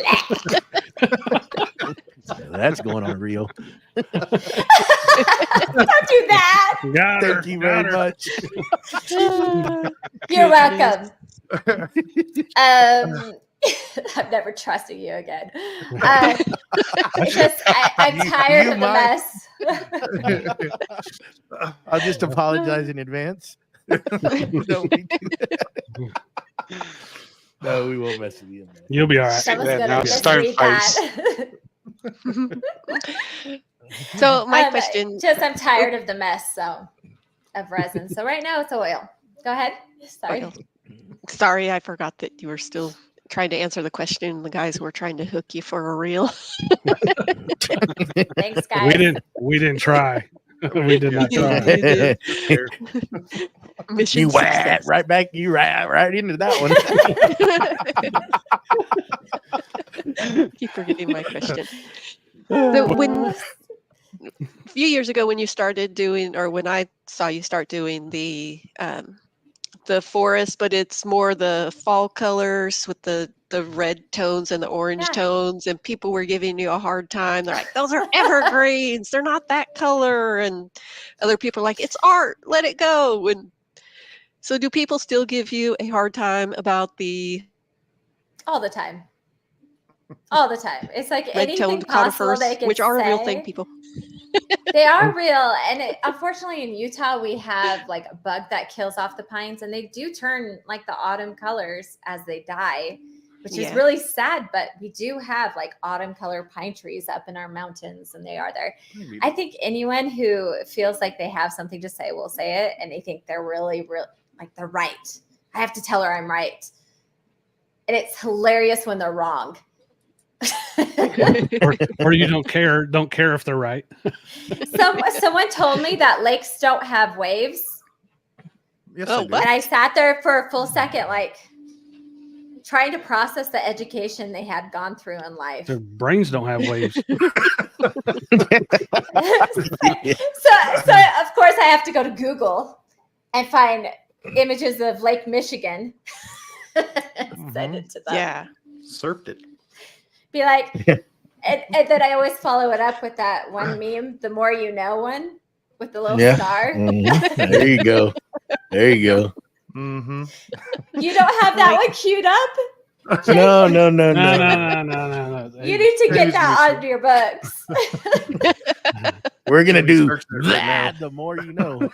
That's going on real. don't do that. Got her. Thank you very much. You're welcome. I've never trusted you again. Because I'm tired of the mess. I'll just apologize in advance. No, we won't mess with you. You'll be all right. Someone's there gonna now, stone misread that. So my question, just I'm tired of the mess of resin. So right now it's oil. Go ahead. Sorry. oil. Sorry, I forgot that you were still trying to answer the question. The guys were trying to hook you for a reel. Thanks, guys. We didn't try. We did not try. Mission You success. right back. You right into that one. Keep forgetting my question. So a few years ago, when you started doing, or when I saw you start doing the forest, but it's more the fall colors with the red tones and the orange tones, and people were giving you a hard time. They're like, those are evergreens. They're not that color. And other people are like, it's art. Let it go. And so do people still give you a hard time about the all the time? All the time. It's like red anything toned possible conifers, they can which are a real say. thing, people. They are real. And unfortunately in Utah, we have like a bug that kills off the pines, and they do turn like the autumn colors as they die, which is really sad. But we do have like autumn color pine trees up in our mountains, and they are there. I think anyone who feels like they have something to say will say it, and they think they're really like they're right. I have to tell her I'm right. And it's hilarious when they're wrong. or you don't care if they're right. Someone told me that lakes don't have waves. Yes, Oh, they do. what? And I sat there for a full second, like trying to process the education they had gone through in life. Their brains don't have waves. So of course I have to go to Google and find images of Lake Michigan. Send it to them. Yeah. Surfed it. Be like, and then I always follow it up with that one meme, the more you know one, with the little star. Mhm. There you go. There you go. Mm-hmm. You don't have that one queued up? No. No. You need to get that on your books. We're gonna do Research it right that. The more you know.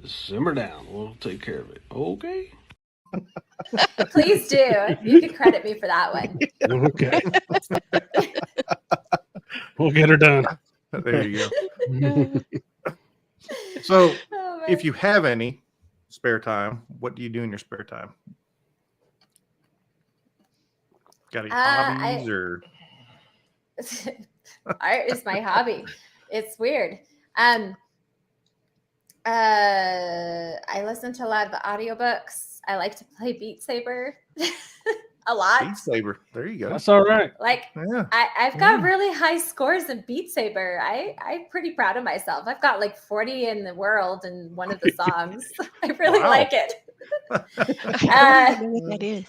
Simmer down. We'll take care of it. Okay. Please do. You can credit me for that one. Okay. We'll get her done. There you go. So, Oh, man. if you have any spare time, what do you do in your spare time? Got any hobbies or? Art is my hobby. It's weird. I listen to a lot of audiobooks. I like to play Beat Saber a lot. Beat Saber. There you go. That's all right. Like Yeah. I've got really high scores in Beat Saber. I'm pretty proud of myself. I've got like 40 in the world in one of the songs. I really Wow. like it. I don't know what that is.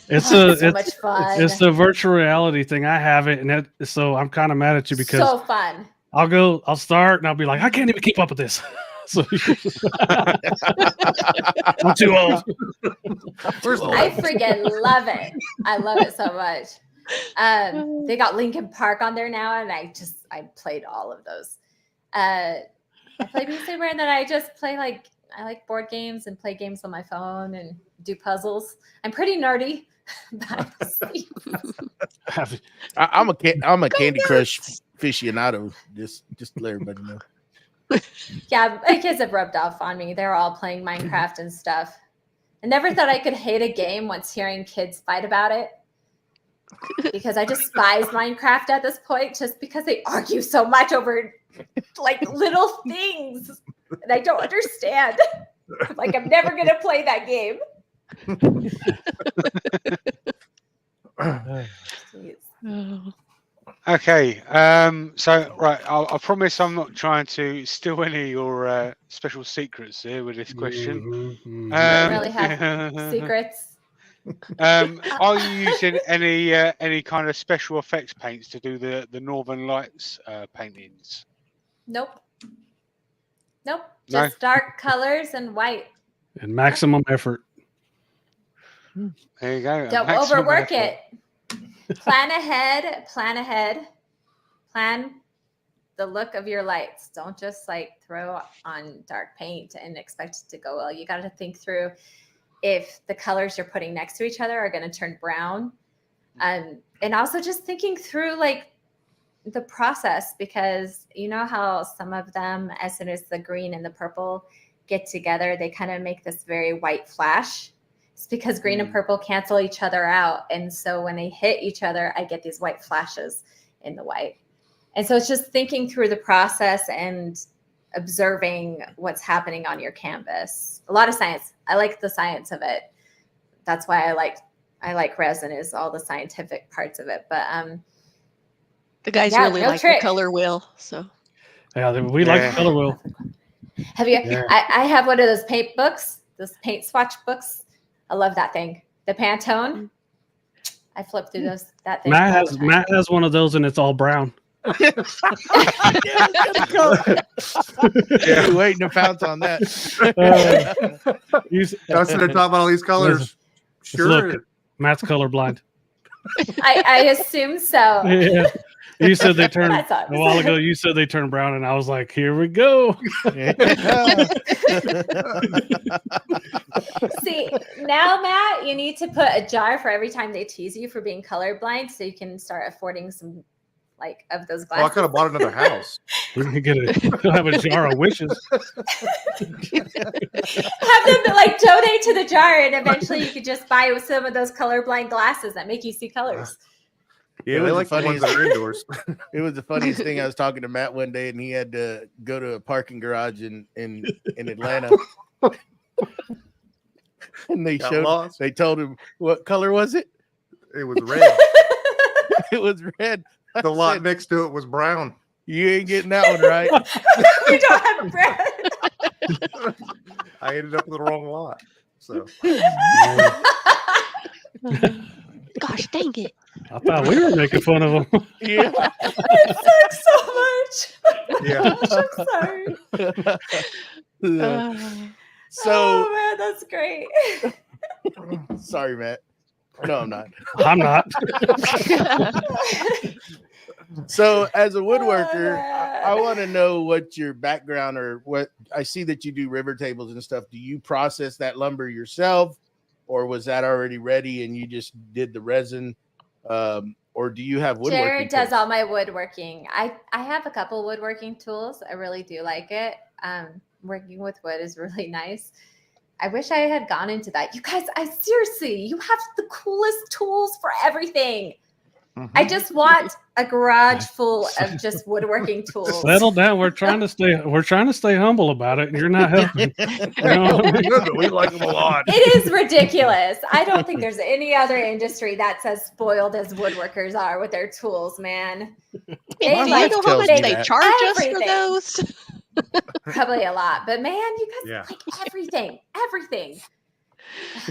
It's so much fun. It's the virtual reality thing. I have it, and so I'm kind of mad at you because so fun. I'll start and I'll be like, I can't even keep up with this. So I'm too old. I freaking love it. I love it so much. They got Linkin Park on there now, and I played all of those. I play Beat Saber, and then I just play I like board games and play games on my phone and do puzzles. I'm pretty nerdy. I'm a Candy Crush aficionado. Just to let everybody know. Yeah, my kids have rubbed off on me. They're all playing Minecraft and stuff. I never thought I could hate a game once hearing kids fight about it. Because I despise Minecraft at this point, just because they argue so much over little things. And I don't understand. I'm never gonna play that game. Okay, so right, I promise I'm not trying to steal any of your special secrets here with this question. I really have secrets. Are you using any kind of special effects paints to do the Northern Lights paintings? Nope. Just dark colors and white. And maximum effort. There you go. Don't overwork it. Plan ahead. Plan the look of your lights. Don't just throw on dark paint and expect it to go well. You got to think through if the colors you're putting next to each other are going to turn brown. And also just thinking through the process, because you know how some of them, as soon as the green and the purple get together, they kind of make this very white flash. It's because green and purple cancel each other out. And so when they hit each other, I get these white flashes in the white. And so it's just thinking through the process and observing what's happening on your canvas. A lot of science. I like the science of it. That's why I like resin, is all the scientific parts of it. But the guys really like the color wheel. So yeah, we like the color wheel. Have you? Yeah. I have one of those paint books, those paint swatch books. I love that thing. The Pantone. I flip through that thing. Matt has one of those, and it's all brown. Yeah, waiting to pounce on that. That's what they're talking about, all these colors. Sure. Look, Matt's colorblind. I assume so. Yeah. You said they turned a while ago. You said they turned brown, and I was like, "Here we go." See, now, Matt, you need to put a jar for every time they tease you for being colorblind, so you can start affording some of those glasses. Well, I could have bought another house. We'll have a jar of wishes. Have them donate to the jar, and eventually you could just buy some of those colorblind glasses that make you see colors. Yeah, they like the ones that are indoors. It was the funniest thing. I was talking to Matt one day, and he had to go to a parking garage in Atlanta. And they told him, what color was it? It was red. It was red. The lot next to it was brown. You ain't getting that one right. You don't have red. I ended up with the wrong lot. So. Gosh, dang it. I thought we were making fun of them. Yeah. It sucks so much. Yeah. I'm sorry. Oh, man, that's great. Sorry, Matt. No, I'm not. I'm not. So, as a woodworker, I want to know what your background, or what I see that you do river tables and stuff. Do you process that lumber yourself, or was that already ready and you just did the resin? Or do you have woodworking? Jared does all my woodworking. I have a couple woodworking tools. I really do like it. Working with wood is really nice. I wish I had gone into that. You guys, you have the coolest tools for everything. Mm-hmm. I just want a garage full of just woodworking tools. Settle down. We're trying to stay humble about it, and you're not helping. We like them a lot. It is ridiculous. I don't think there's any other industry that's as spoiled as woodworkers are with their tools, man. Do you know how much they charge us for those? Probably a lot, but man, you guys like everything.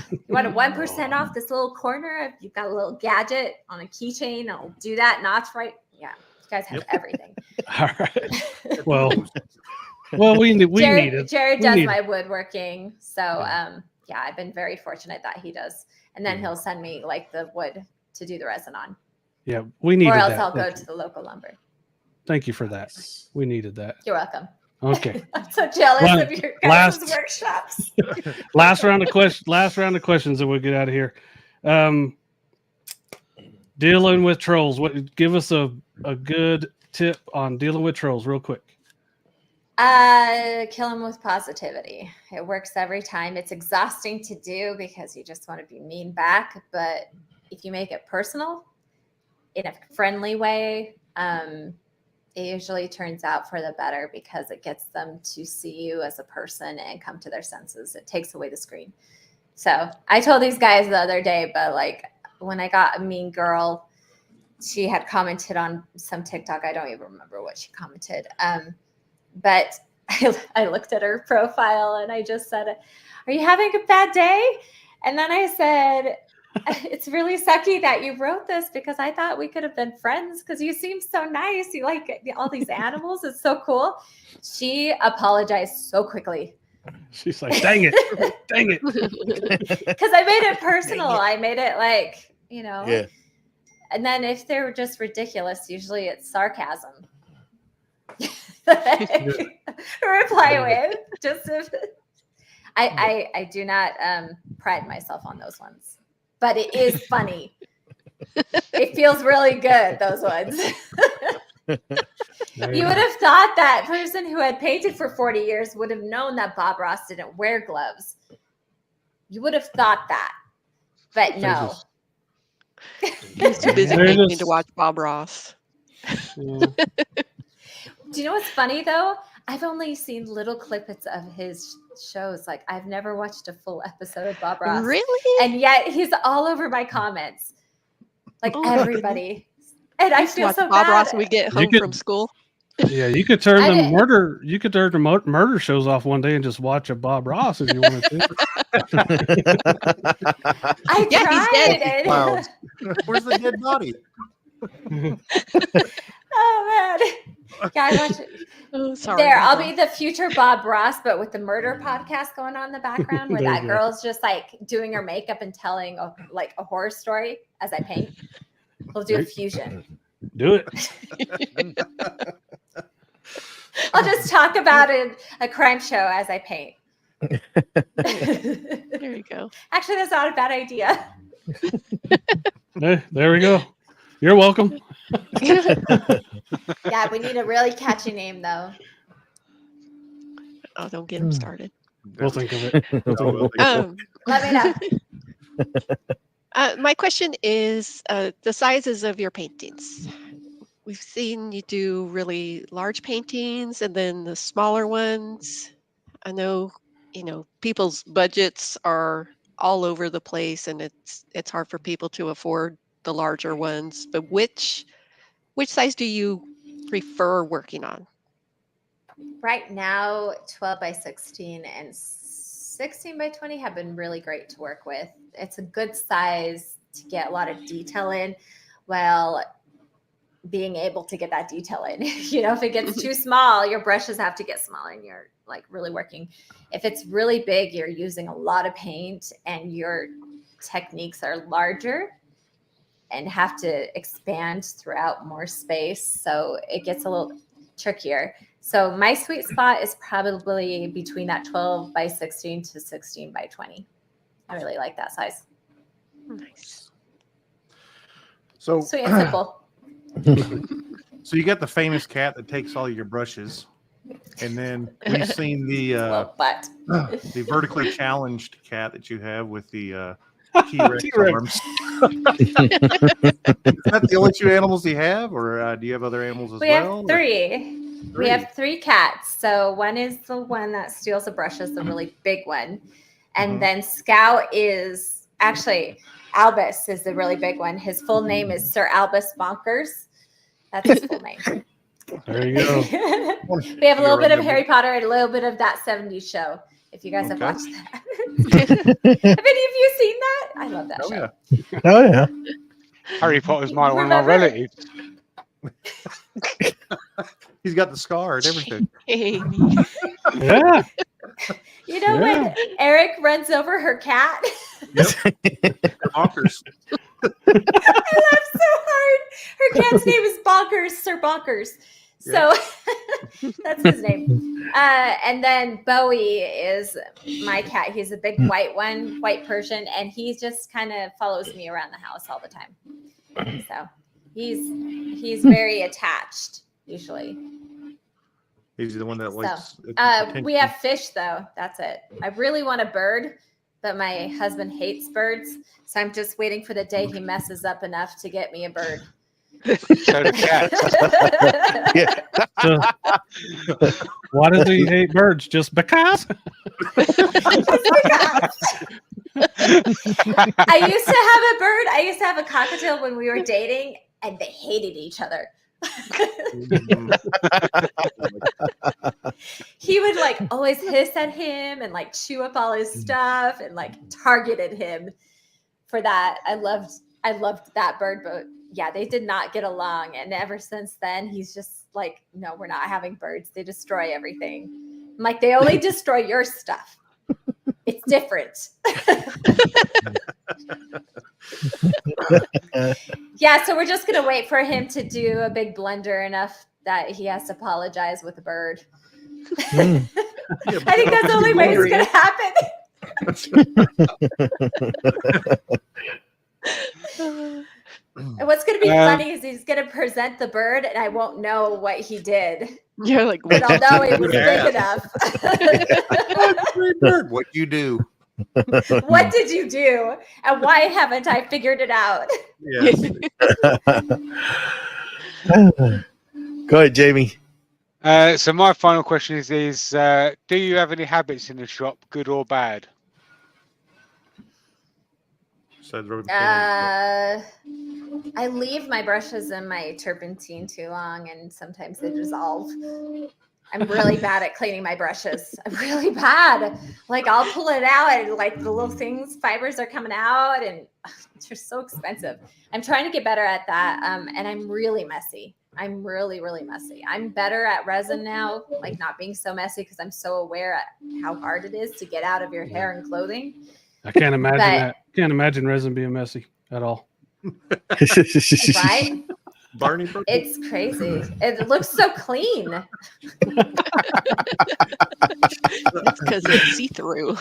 You want a 1% off this little corner? If you've got a little gadget on a keychain, I'll do that notch right. Yeah, you guys have everything. All right. Well, we need it. Jared does my woodworking, so I've been very fortunate that he does, and then he'll send me the wood to do the resin on. Yeah, we need. Or else I'll go to the local lumber. Thank you for that. We needed that. You're welcome. Okay. I'm so jealous Right. of your guys' Last- workshops. Last round of questions, and we'll get out of here. Dealing with trolls. Give us a good tip on dealing with trolls, real quick. Kill them with positivity. It works every time. It's exhausting to do because you just want to be mean back. But if you make it personal in a friendly way, it usually turns out for the better because it gets them to see you as a person and come to their senses. It takes away the screen. So I told these guys the other day, but like when I got a mean girl, she had commented on some TikTok. I don't even remember what she commented. But I looked at her profile and I just said, "Are you having a bad day?" And then I said, "It's really sucky that you wrote this because I thought we could have been friends because you seem so nice. You like all these animals. It's so cool." She apologized so quickly. She's like, "Dang it. Dang it." Because I made it personal. I made it like, Yeah. And then if they're just ridiculous, usually it's sarcasm. Reply with just if I do not pride myself on those ones, but it is funny. It feels really good, those ones. You would have thought that person who had painted for 40 years would have known that Bob Ross didn't wear gloves. You would have thought that, but no. He's too busy painting to watch Bob Ross. Yeah. Do you know what's funny though? I've only seen little clippets of his shows. Like I've never watched a full episode of Bob Ross. Really? And yet he's all over my comments. Like everybody. And I feel watch so Bob bad. Ross when we get home from school. Yeah, you could turn the murder. You could turn the murder shows off one day and just watch a Bob Ross if you wanted to. I tried. He's dead. Wow. Where's the dead body? Oh man. Yeah, I watch it. Oh, sorry. There, I'll Bob be the future Bob Ross, but with the murder podcast going on in the background where There that you go. girl's just like doing her makeup and telling a horror story as I paint. We'll do a fusion. Do it. I'll just talk about a crime show as I paint. There you go. Actually, that's not a bad idea. Hey, there we go. You're welcome. Yeah, we need a really catchy name though. Oh, don't get him started. We'll think of it. Let me know. My question is the sizes of your paintings. We've seen you do really large paintings and then the smaller ones. I know, people's budgets are all over the place and it's hard for people to afford the larger ones. But which size do you prefer working on? Right now, 12 by 16 and 16 by 20 have been really great to work with. It's a good size to get a lot of detail in while being able to get that detail in. If it gets too small, your brushes have to get smaller and you're like really working. If it's really big, you're using a lot of paint and your techniques are larger and have to expand throughout more space. So it gets a little trickier. So my sweet spot is probably between that 12 by 16 to 16 by 20. I really like that size. Nice. So Sweet and simple. So you got the famous cat that takes all your brushes, and then we've seen Well, but the vertically challenged cat that you have with the T-Rex T-Rex. arms. Is that the only two animals you have, or do you have other animals as we well? have three. We have three cats. So one is the one that steals the brushes, the really big one. And then Scout is actually Albus is the really big one. His full name is Sir Albus Bonkers. That's his full name. There you go. We have a little bit of Harry Potter and a little bit of that 70s show. If you guys have watched that. Have any of you seen that? I love that show. Yeah. Oh yeah. Harry Potter's one of my Remember? relatives. He's got the scar and everything. Yeah. You know when Eric runs over her cat? They're bonkers. I laughed so hard. Her cat's name is Bonkers, Sir Bonkers. So that's his name. And then Bowie is my cat. He's a big white one, white Persian, and he just kind of follows me around the house all the time. So he's very attached usually. He's the one that likes. We have fish though. That's it. I really want a bird, but my husband hates birds, so I'm just waiting for the day he messes up enough to get me a bird. So the cat. So, why does he hate birds? Just because? I used to have a bird. I used to have a cockatiel when we were dating, and they hated each other. He would like always hiss at him and like chew up all his stuff and like targeted him for that. I loved that bird, but yeah, they did not get along. And ever since then, he's just like, no, we're not having birds. They destroy everything. I'm like, they only destroy your stuff. It's different. Yeah, so we're just going to wait for him to do a big blunder enough that he has to apologize with a bird. I think that's the only way it's going to happen. And what's going to be funny is he's going to present the bird and I won't know what he did. You're like, But I'll know it was big enough. What you do? What did you do? And why haven't I figured it out? Yes. Go ahead, Jamie. So my final question is do you have any habits in the shop, good or bad? I leave my brushes in my turpentine too long and sometimes they dissolve. I'm really bad at cleaning my brushes. I'm really bad. Like I'll pull it out and like the little fibers are coming out and they're so expensive. I'm trying to get better at that. And I'm really messy. I'm really, really messy. I'm better at resin now, like not being so messy because I'm so aware at how hard it is to get out of your hair and clothing. I can't imagine that. Can't imagine resin being messy at all. Right? Barney, it's crazy. It looks so clean. It's because it's see-through.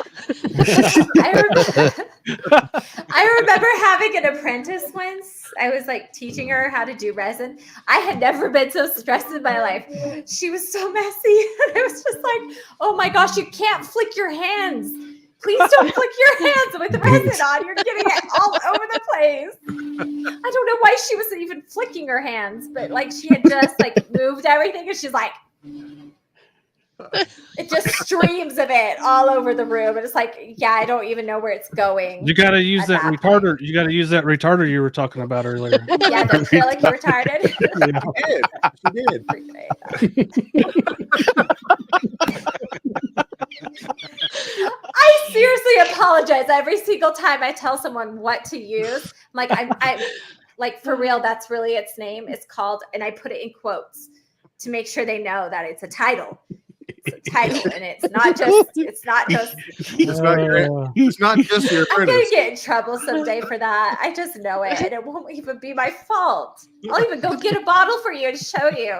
I remember having an apprentice once. I was like teaching her how to do resin. I had never been so stressed in my life. She was so messy. I was just like, oh my gosh, you can't flick your hands. Please don't flick your hands with resin on. You're getting it all over the place. I don't know why she was even flicking her hands, but like she had just like moved everything and she's like, it just streams of it all over the room. And it's like, yeah, I don't even know where it's going. You got to use that retarder. You got to use that retarder you were talking about earlier. Yeah, the acrylic retarded. She did. I seriously apologize every single time I tell someone what to use. I'm like, I'm like, for real, that's really its name. It's called, and I put it in quotes to make sure they know that it's a title. It's a title, and it's not just It's not just your I'm apprentice. gonna get in trouble someday for that. I just know it, and it won't even be my fault. I'll even go get a bottle for you and show you.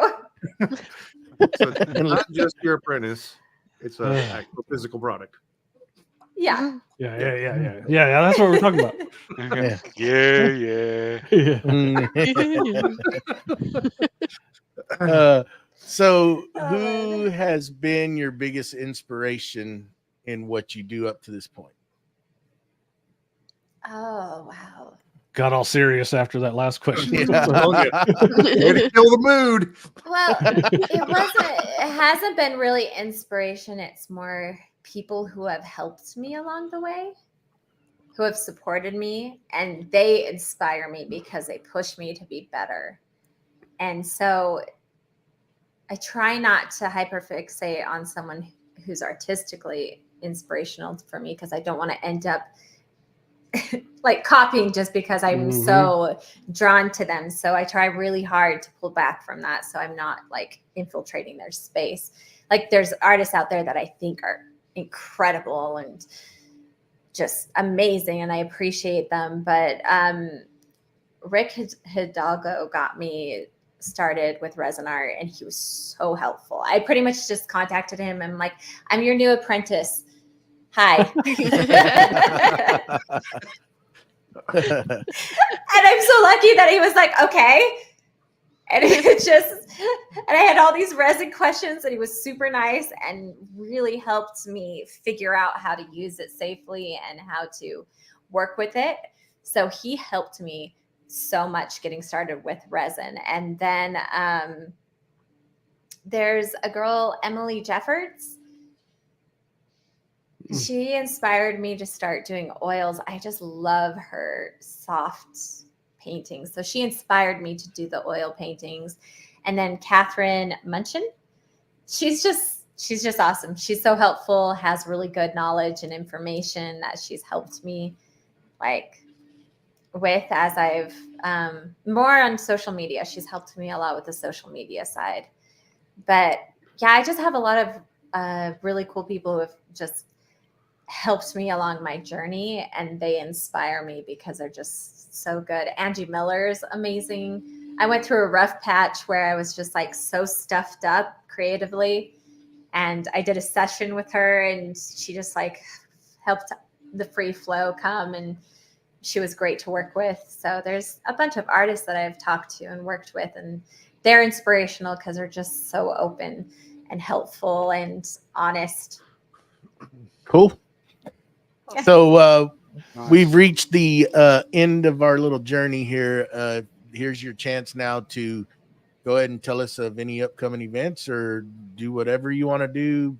So it's not just your apprentice. It's an actual physical product. Yeah. Yeah. That's what we're talking about. So who has been your biggest inspiration in what you do up to this point? Oh, wow. Got all serious after that last question. Way to kill the mood. Well, it hasn't been really inspiration. It's more people who have helped me along the way, who have supported me, and they inspire me because they push me to be better. And so I try not to hyperfixate on someone who's artistically inspirational for me because I don't want to end up like copying just because I'm so drawn to them. So I try really hard to pull back from that. So I'm not like infiltrating their space. Like there's artists out there that I think are incredible and just amazing. And I appreciate them. But Rick Hidalgo got me started with resin art, and he was so helpful. I pretty much just contacted him. I'm like, I'm your new apprentice. Hi. And I'm so lucky that he was like, okay. And it just, and I had all these resin questions, and he was super nice and really helped me figure out how to use it safely and how to work with it. So he helped me so much getting started with resin. And then there's a girl, Emily Jeffords. She inspired me to start doing oils. I just love her soft paintings. So she inspired me to do the oil paintings. And then Catherine Munchin, she's just awesome. She's so helpful, has really good knowledge and information that she's helped me like with as I've more on social media. She's helped me a lot with the social media side. But yeah, I just have a lot of really cool people who have just helped me along my journey, and they inspire me because they're just so good. Angie Miller's amazing. I went through a rough patch where I was just like so stuffed up creatively, and I did a session with her, and she just like helped the free flow come, and she was great to work with. So there's a bunch of artists that I've talked to and worked with, and they're inspirational because they're just so open and helpful and honest. Cool. Yeah. So Nice. we've reached the end of our little journey here. Here's your chance now to go ahead and tell us of any upcoming events or do whatever you want to do.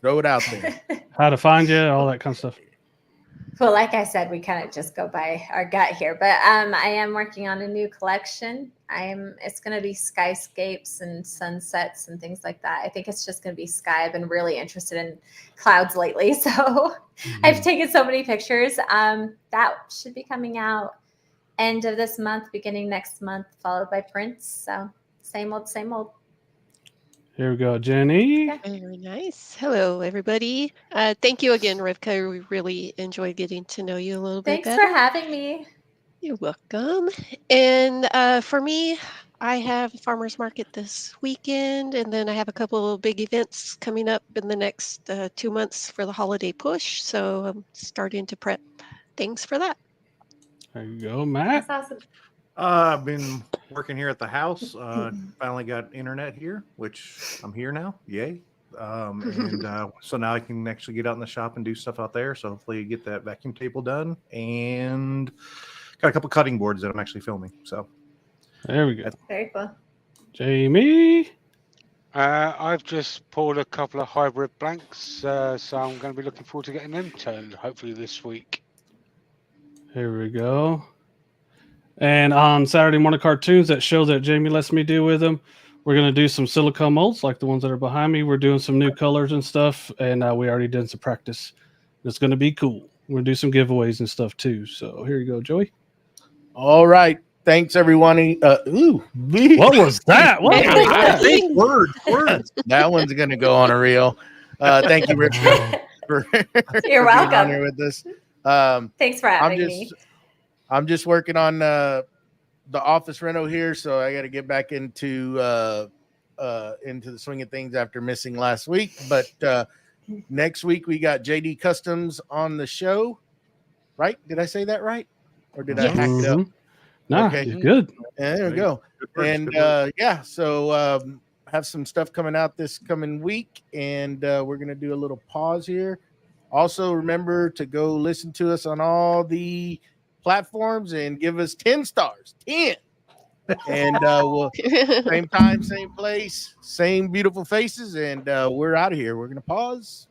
Throw it out there. How to find you, all that kind of stuff. Well, like I said, we kind of just go by our gut here, but I am working on a new collection. It's going to be skyscapes and sunsets and things like that. I think it's just going to be sky. I've been really interested in clouds lately, so I've taken so many pictures. That should be coming out end of this month, beginning next month, followed by prints. So same old, same old. Here we go, Jenny. Yeah. Very nice. Hello, everybody. Thank you again, Rivka. We really enjoyed getting to know you a little bit Thanks better. for having me. You're welcome. And for me, I have a farmer's market this weekend, and then I have a couple of big events coming up in the next 2 months for the holiday push. So I'm starting to prep things for that. There you go, Matt. That's awesome. I've been working here at the house. Finally got internet here, which I'm here now. Yay. So now I can actually get out in the shop and do stuff out there. So hopefully get that vacuum table done, and got a couple cutting boards that I'm actually filming. So There we go. Very cool. Jamie. I've just pulled a couple of hybrid blanks, so I'm going to be looking forward to getting them turned hopefully this week. Here we go. And on Saturday morning cartoons, that show that Jamie lets me do with him, we're going to do some silicone molds like the ones that are behind me. We're doing some new colors and stuff, and we already did some practice. It's going to be cool. We're going to do some giveaways and stuff too. So here you go, Joey. All right. Thanks, everyone. What was that? What was that? Words. That one's going to go on a reel. Thank you, Rick, for You're being on welcome. here with us. Thanks for having me. I'm just working on the office reno here, so I got to get back into the swing of things after missing last week. But next week we got JD Customs on the show, right? Did I say that right, or did I hack it up? Nah, Okay. you're good. Yeah, there we go. And so have some stuff coming out this coming week, and we're gonna do a little pause here. Also, remember to go listen to us on all the platforms and give us 10 stars. 10. And we'll same time, same place, same beautiful faces, and we're out of here. We're gonna pause.